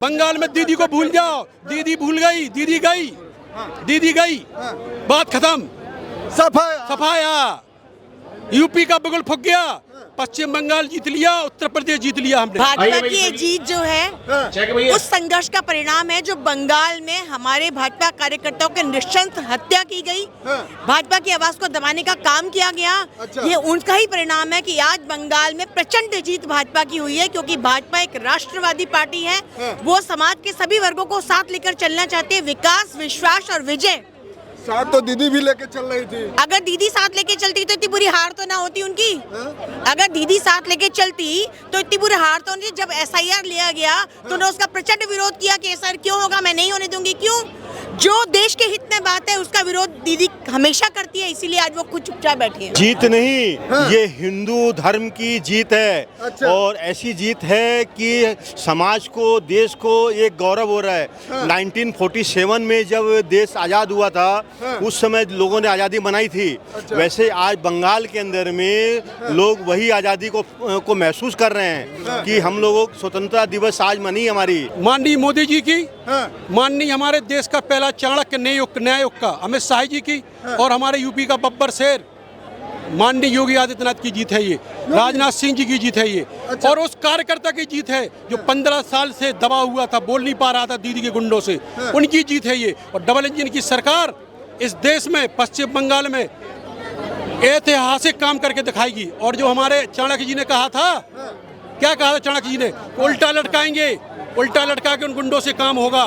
बंगाल में दीदी को भूल जाओ, दीदी भूल गई, दीदी गई, दीदी गई, बात खत्म, सफाया। यूपी का बगल फूक गया, पश्चिम बंगाल जीत लिया, उत्तर प्रदेश जीत लिया हमने। भाजपा की ये जीत जो है उस संघर्ष का परिणाम है जो बंगाल में हमारे भाजपा कार्यकर्ताओं के नृशंस हत्या की गई, भाजपा की आवाज को दबाने का काम किया गया। ये उनका ही परिणाम है कि आज बंगाल में प्रचंड जीत भाजपा की हुई है, क्योंकि भाजपा एक राष्ट्रवादी पार्टी है। वो समाज के सभी वर्गों को साथ लेकर चलना चाहती है, विकास, विश्वास और विजय। साथ तो दीदी भी लेके चल रही थी। अगर दीदी साथ लेके चलती तो इतनी बुरी हार तो ना होती उनकी। अगर दीदी साथ लेके चलती तो इतनी बुरी हार तो नहीं। जब SIR लिया गया तो उन्होंने उसका प्रचंड विरोध किया कि SIR क्यों होगा, मैं नहीं होने दूंगी। क्यों? जो देश के हित में बात है उसका विरोध दीदी हमेशा करती है, इसीलिए आज वो खुद चुपचाप बैठी है। जीत नहीं, ये हिंदू धर्म की जीत है। और ऐसी जीत है कि समाज को, देश को एक गौरव हो रहा है। 1947 में जब देश आज़ाद हुआ था उस समय लोगों ने आज़ादी मनाई थी। वैसे आज बंगाल के अंदर में लोग वही आज़ादी को महसूस कर रहे हैं कि हम लोगों को स्वतंत्रता दिवस आज मनी हमारी। माननीय मोदी जी की, माननीय हमारे देश का पहला चाणक्य न्यायुक्त का अमित शाह जी की, और हमारे यूपी का बब्बर शेर माननीय योगी आदित्यनाथ की जीत है ये, राजनाथ सिंह जी की जीत है ये, और उस कार्यकर्ता की जीत है जो 15 साल से दबा हुआ था, बोल नहीं पा रहा था दीदी के गुंडों से, उनकी जीत है ये। और डबल इंजन की सरकार इस देश में, पश्चिम बंगाल में ऐतिहासिक काम करके दिखाएगी। और जो हमारे चाणक्य जी ने कहा था, क्या कहा था चाणक्य जी ने, उल्टा लटकाएंगे, उल्टा लटका के उन गुंडों से काम होगा।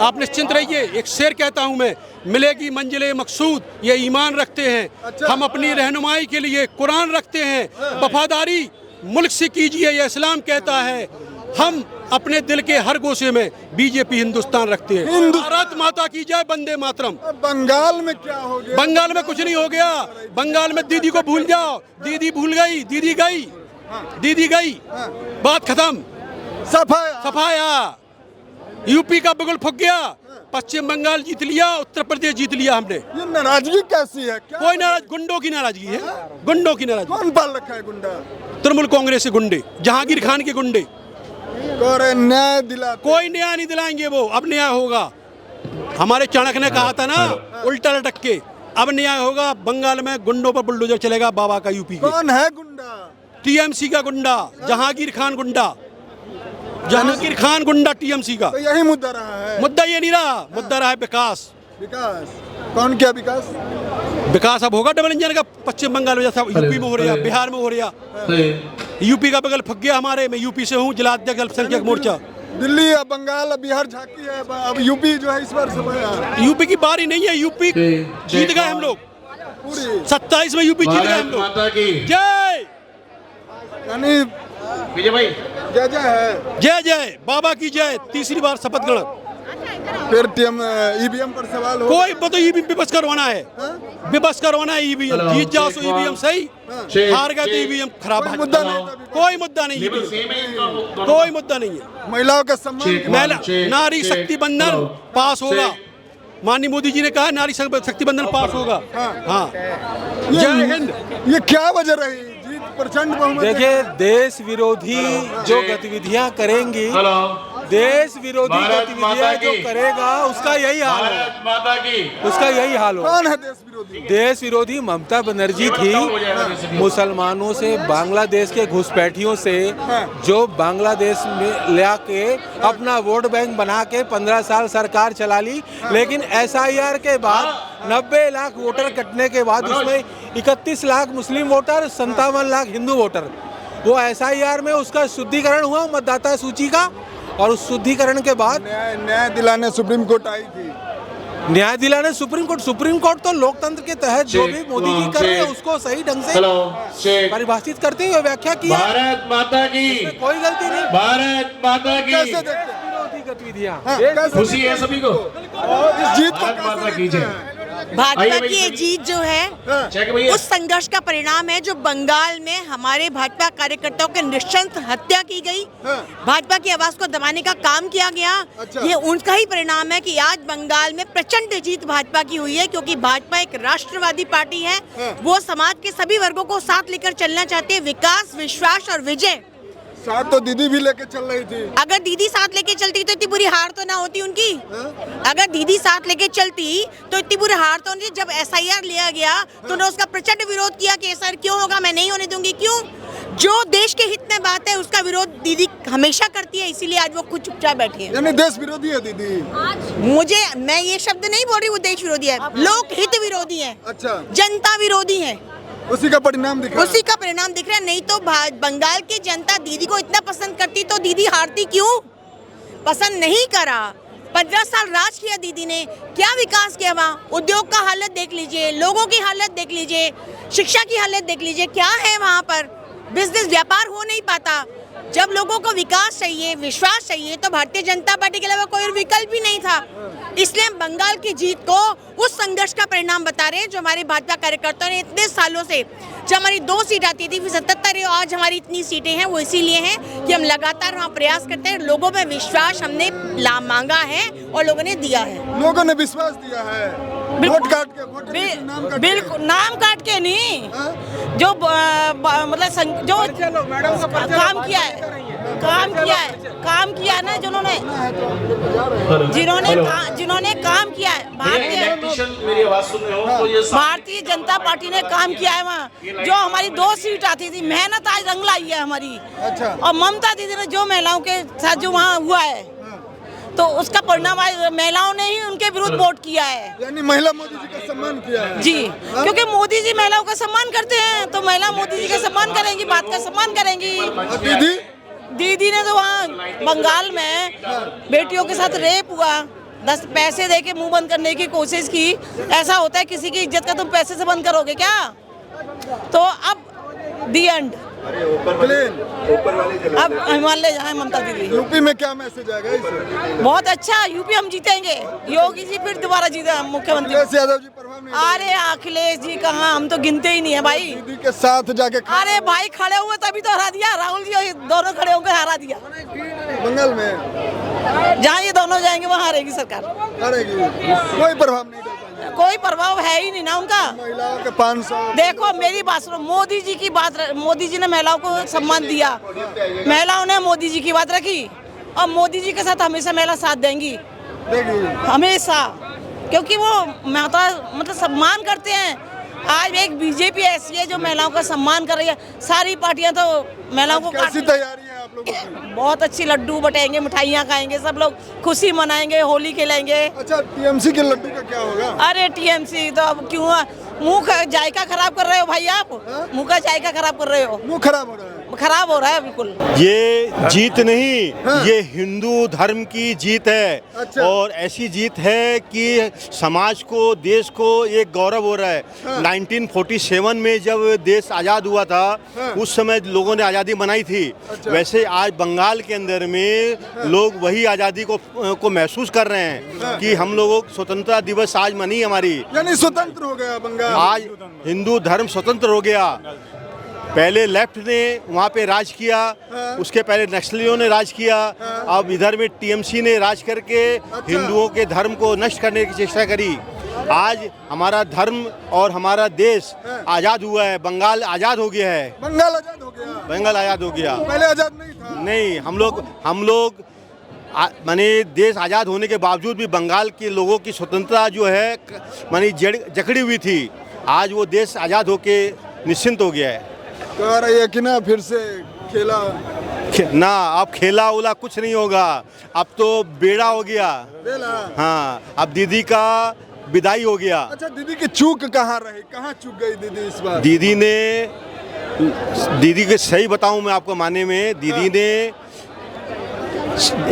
आप निश्चिंत रहिए। एक शेर कहता हूं मैं, मिलेगी मंजिले मकसूद, ये ईमान रखते हैं। हम अपनी रहनुमाई के लिए कुरान रखते हैं। वफादारी मुल्क से कीजिए, ये इस्लाम कहता है। हम अपने दिल के हर गोशे में बीजेपी हिंदुस्तान रखते हैं। भारत माता की जय, वंदे मातरम। बंगाल में क्या हो गया? बंगाल में कुछ नहीं हो गया। बंगाल में दीदी को भूल जाओ, दीदी भूल गई, दीदी गई, दीदी गई, बात खत्म, सफाया। यूपी का बगल फूक गया, पश्चिम बंगाल जीत लिया, उत्तर प्रदेश जीत लिया हमने। ये नाराजगी कैसी है? कोई नाराज, गुंडों की नाराजगी है, गुंडों की नाराजगी। कौन पाल रखा है गुंडा? तृणमूल कांग्रेस के गुंडे, जहांगीर खान के गुंडे। न्याय दिला, कोई न्याय नहीं दिलाएंगे वो। अब न्याय होगा। हमारे चाणक्य ने कहा था ना, उल्टा लटक के, अब न्याय होगा। बंगाल में गुंडों पर बुलडोजर चलेगा बाबा का, यूपी के। कौन है गुंडा? TMC का गुंडा, जहांगीर खान गुंडा, जहांगीर खान गुंडा TMC का। तो यही मुद्दा रहा है? मुद्दा ये नहीं रहा, मुद्दा रहा है विकास। विकास कौन? क्या विकास? विकास अब होगा डबल इंजन का, पश्चिम बंगाल में जैसा यूपी में हो रहा, बिहार में हो रहा। यूपी का बगल फक गया हमारे। मैं यूपी से हूँ, जिला अध्यक्ष अल्पसंख्यक मोर्चा। दिल्ली, बंगाल, बिहार झांकी है, अब यूपी जो है इस बार समय। यूपी की बारी नहीं है, यूपी जीत गए हम लोग। 27 में यूपी जीत गए हम लोग। जय, यानी विजय भाई, जय जय है, जय जय बाबा की जय। तीसरी बार शपथ ग्रहण। फिर EVM पर सवाल हो। कोई मतलब EVM विवश करवाना है, विवश करवाना है EVM। जीत जाओ तो EVM सही, हार गए तो EVM खराब। मुद्दा नहीं था। कोई मुद्दा नहीं है, कोई मुद्दा नहीं है। महिलाओं का सम्मान, नारी शक्ति बंधन पास होगा। माननीय मोदी जी ने कहा नारी शक्ति बंधन पास होगा। हाँ, जय हिंद। ये क्या वजह रही? जीत प्रचंड बहुमत। देखिए, देश विरोधी जो गतिविधियां करेंगी, देश विरोधी गतिविधियां जो करेगा उसका यही हाल होगा, उसका यही हाल होगा। कौन है देश विरोधी? देश विरोधी ममता बनर्जी थी। मुसलमानों से, बांग्लादेश के घुसपैठियों से, जो बांग्लादेश में ला के अपना वोट बैंक बना के 15 साल सरकार चला ली। लेकिन SIR के बाद 90 लाख वोटर कटने के बाद उसमें 31 लाख मुस्लिम वोटर, 57 लाख हिंदू वोटर, वो SIR में उसका शुद्धिकरण हुआ मतदाता सूची का। और उस शुद्धिकरण के बाद न्याय दिलाने सुप्रीम कोर्ट आई थी। न्याय दिलाने सुप्रीम कोर्ट तो लोकतंत्र के तहत जो भी मोदी जी कर रहे हैं उसको सही ढंग से परिभाषित करते हुए व्याख्या किया। भारत माता की, कोई गलती नहीं। भारत माता की। कैसे देखते हैं? विरोधी गतिविधियां, खुशी है सभी को। इस जीत को भारत माता कैसे की देखते जय। हैं? भाजपा की ये जीत जो है उस संघर्ष का परिणाम है जो बंगाल में हमारे भाजपा कार्यकर्ताओं के नृशंस हत्या की गई, भाजपा की आवाज को दबाने का काम किया गया। ये उनका ही परिणाम है कि आज बंगाल में प्रचंड जीत भाजपा की हुई है, क्योंकि भाजपा एक राष्ट्रवादी पार्टी है। वो समाज के सभी वर्गों को साथ लेकर चलना चाहती है, विकास, विश्वास और विजय। साथ तो दीदी भी लेके चल रही थी। अगर दीदी साथ लेके चलती तो इतनी बुरी हार तो ना होती उनकी। अगर दीदी साथ लेके चलती तो इतनी बुरी हार तो नहीं। जब SIR लिया गया तो उन्होंने उसका प्रचंड विरोध किया कि SIR क्यों होगा, मैं नहीं होने दूंगी। क्यों? जो देश के हित में बात है उसका विरोध दीदी हमेशा करती है, इसीलिए आज वो खुद चुपचाप बैठी है। यानी देश विरोधी है दीदी। मैं ये शब्द नहीं बोल रही वो देश विरोधी है, लोक हित विरोधी है। अच्छा, जनता विरोधी है। उसी का परिणाम दिख रहा है। उसी का परिणाम दिख रहा है। नहीं तो बंगाल की जनता दीदी को इतना पसंद करती तो दीदी हारती क्यों? पसंद नहीं करा। 15 साल राज किया दीदी ने, क्या विकास किया वहाँ? उद्योग का हालत देख लीजिए, लोगों की हालत देख लीजिए, शिक्षा की हालत देख लीजिए, क्या है वहाँ पर? बिजनेस व्यापार हो नहीं पाता। जब लोगों को विकास चाहिए, विश्वास चाहिए, तो भारतीय जनता पार्टी के अलावा कोई विकल्प भी नहीं था। इसलिए हम बंगाल की जीत को उस संघर्ष का परिणाम बता रहे हैं जो हमारे भाजपा कार्यकर्ताओं ने इतने सालों से, जब हमारी 2 सीट आती थी फिर 77 और आज हमारी इतनी सीटें हैं, वो इसीलिए हैं कि हम लगातार वहाँ प्रयास करते हैं। लोगों में विश्वास हमने मांगा है और लोगों ने दिया है। लोगों ने विश्वास दिया है। वोट काट के, वोट नाम काट बिल्कुल नाम काट के नहीं, जो मतलब जो काम किया है ना, जिन्होंने काम किया है, मेरी आवाज सुन रहे हो तो ये भारतीय जनता पार्टी ने काम किया है वहाँ। जो हमारी 2 सीट आती थी, मेहनत आज रंग लाई है हमारी। अच्छा। और ममता दीदी ने जो महिलाओं के साथ जो वहाँ हुआ है, तो उसका परिणाम आज महिलाओं ने ही उनके विरुद्ध वोट किया है। यानी महिला मोदी जी का सम्मान किया है। जी, क्योंकि मोदी जी महिलाओं का सम्मान करते हैं, तो महिला मोदी जी का सम्मान करेंगी, बात का सम्मान करेंगी। दीदी ने तो वहाँ बंगाल में बेटियों के साथ रेप हुआ, 10 पैसे देके मुंह बंद करने की कोशिश की। ऐसा होता है किसी की इज्जत का तुम पैसे से बंद करोगे क्या? तो अब दी एंड, अब हिमालय जाए ममता दीदी। यूपी में क्या मैसेज आएगा इसे? बहुत अच्छा, यूपी हम जीतेंगे। योगी जी फिर दोबारा जीते मुख्यमंत्री। अखिलेश यादव जी प्रभाव नहीं। अरे अखिलेश जी कहाँ, हम तो गिनते ही नहीं है भाई। दीदी के साथ जाके अरे भाई खड़े हुए तभी तो हरा दिया, राहुल जी दोनों खड़े होकर हरा दिया। बंगाल में जहाँ ये दोनों जाएंगे वहाँ हारेगी सरकार। हारेगी, कोई प्रभाव नहीं डाल पाएंगे। कोई प्रभाव है ही नहीं ना उनका। महिलाओं के 500। देखो मेरी बात सुनो, मोदी जी की बात, मोदी जी ने महिलाओं को सम्मान दिया, महिलाओं ने मोदी जी की बात रखी, और मोदी जी के साथ हमेशा महिला साथ देंगी, हमेशा, क्योंकि वो मतलब सम्मान करते हैं। आज एक बीजेपी ऐसी है जो महिलाओं का सम्मान कर रही है। सारी पार्टियां तो महिलाओं को कैसी तैयारी है आप लोगों की? बहुत अच्छी, लड्डू बटेंगे, मिठाइयाँ खाएंगे, सब लोग खुशी मनाएंगे, होली खेलेंगे। अच्छा, TMC के लड्डू का क्या होगा? अरे TMC तो अब क्यों, मुंह का जायका खराब कर रहे हो भाई आप, मुंह का जायका खराब कर रहे हो, मुंह खराब हो रहा है। खराब हो रहा है बिल्कुल। ये जीत नहीं, ये हिंदू धर्म की जीत है। अच्छा। और ऐसी जीत है कि समाज को, देश को एक गौरव हो रहा है। 1947 में जब देश आज़ाद हुआ था, उस समय लोगों ने आज़ादी मनाई थी। अच्छा। वैसे आज बंगाल के अंदर में लोग वही आज़ादी को महसूस कर रहे हैं कि हम लोगों स्वतंत्रता दिवस आज मनी हमारी। यानी स्वतंत्र हो गया बंगाल। आज हिंदू धर्म स्वतंत्र हो गया। पहले लेफ्ट ने वहाँ पे राज किया, उसके पहले नक्सलियों ने राज किया, अब इधर में TMC ने राज करके हिंदुओं के धर्म को नष्ट करने की चेष्टा करी। आज हमारा धर्म और हमारा देश आज़ाद हुआ है, बंगाल आज़ाद हो गया है। बंगाल आजाद हो गया। बंगाल आज़ाद हो गया। पहले आजाद नहीं था। नहीं, हम लोग माने देश आज़ाद होने के बावजूद भी बंगाल के लोगों की स्वतंत्रता जो है मानी जकड़ी हुई थी। आज वो देश आज़ाद होके निश्चिंत हो गया है। कह रही है कि ना फिर से खेला ना, अब खेला उला कुछ नहीं होगा, अब तो बेड़ा हो गया। बेला। हाँ, अब दीदी का विदाई हो गया। अच्छा, दीदी की चूक कहाँ रही, कहाँ चूक गई दीदी इस बार? दीदी के सही बताऊं मैं आपको माने में, दीदी ने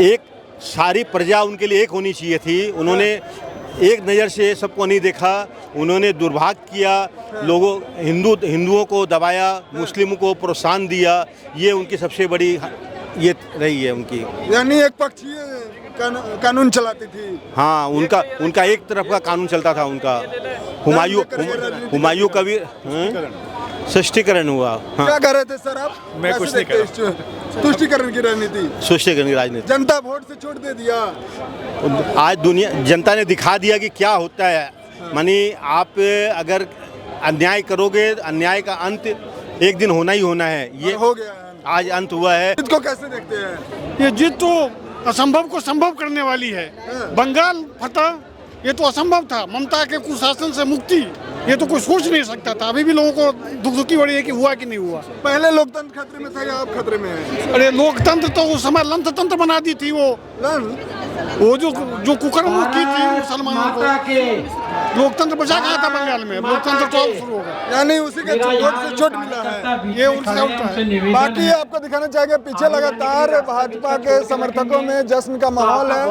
एक सारी प्रजा उनके लिए एक होनी चाहिए थी। उन्होंने एक नज़र से सबको नहीं देखा, उन्होंने दुर्भाग्य किया, हिंदुओं को दबाया, मुस्लिमों को प्रोत्साहन दिया। ये उनकी सबसे बड़ी ये रही है उनकी। यानी एक पक्षीय कानून चलाती थी। हाँ, उनका एक तरफ का कानून चलता था उनका। हुमायूं का भी सशक्तिकरण हुआ। हाँ। क्या कर रहे थे सर आप? मैं कुछ नहीं कर रहा। तुष्टिकरण की राजनीति, सशक्तिकरण की राजनीति। जनता वोट से छोड़ दे दिया। आज जनता ने दिखा दिया कि क्या होता है। मानी आप अगर अन्याय करोगे, अन्याय का अंत एक दिन होना ही होना है। ये हो गया। आज अंत हुआ है। इसको कैसे देखते हैं? ये जीत तो असंभव को संभव करने वाली है। बंगाल फटा, ये तो असंभव था। ममता के कुशासन से मुक्ति, ये तो कोई सोच नहीं सकता था। अभी भी लोगों को दुखी हो रही है कि हुआ कि नहीं हुआ। पहले लोकतंत्र खतरे में था या अब खतरे में है? अरे लोकतंत्र तो उस समय लंत तंत्र बना दी थी वो जो कुकर्म की थी मुसलमानों को। लोकतंत्र बचा कहा था बंगाल में, लोकतंत्र तो अब शुरू होगा। यानी उसी के वोट से चोट मिला है, ये उल्टा है। बाकी आपको दिखाना चाहेंगे पीछे लगातार भाजपा के समर्थकों में जश्न का माहौल है।